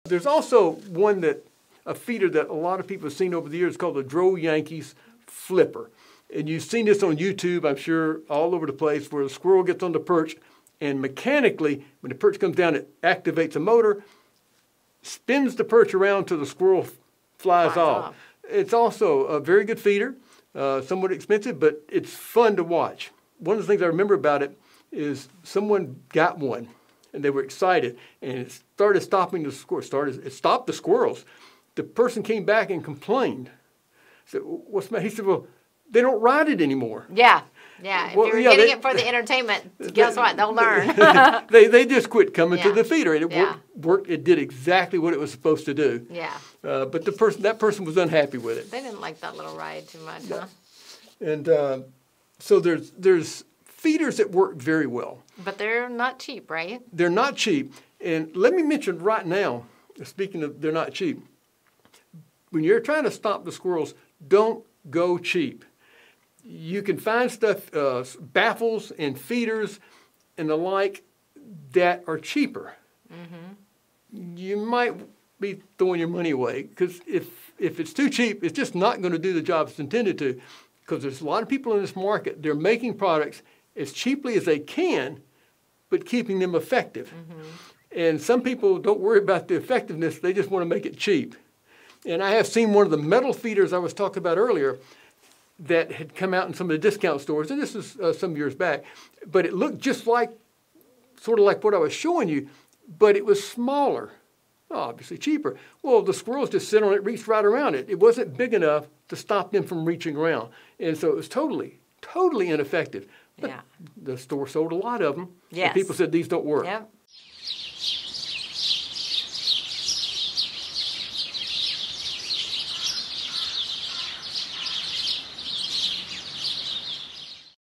There's also a feeder that a lot of people have seen over the years called the Droll Yankees Flipper. And you've seen this on YouTube, I'm sure, all over the place, where the squirrel gets on the perch and mechanically, when the perch comes down, it activates a motor, spins the perch around till the squirrel flies off. It's also a very good feeder, somewhat expensive, but it's fun to watch. One of the things I remember about it is someone got one, and they were excited, and it started stopping the squirrels. It stopped the squirrels. The person came back and complained. I said, "What's the matter?" He said, "Well, they don't ride it anymore." Yeah. Yeah, if you're getting it for the entertainment, guess what? They'll learn. they just quit coming to the feeder, and it worked. It did exactly what it was supposed to do. Yeah. But that person was unhappy with it. They didn't like that little ride too much, huh? And so there's feeders that work very well. But they're not cheap, right? They're not cheap. And let me mention right now, speaking of they're not cheap, when you're trying to stop the squirrels, don't go cheap. You can find stuff, baffles and feeders and the like, that are cheaper. Mm-hmm. You might be throwing your money away, because if it's too cheap, it's just not going to do the job it's intended to, because there's a lot of people in this market, they're making products as cheaply as they can, but keeping them effective. Mm-hmm. And some people don't worry about the effectiveness, they just want to make it cheap. And I have seen one of the metal feeders I was talking about earlier that had come out in some of the discount stores, and this is some years back, but it looked just like, sort of like what I was showing you, but it was smaller, obviously cheaper. Well, the squirrels just sit on it, reached right around it. It wasn't big enough to stop them from reaching around, and so it was totally ineffective. But the store sold a lot of them, Yes. and people said these don't work. Yep.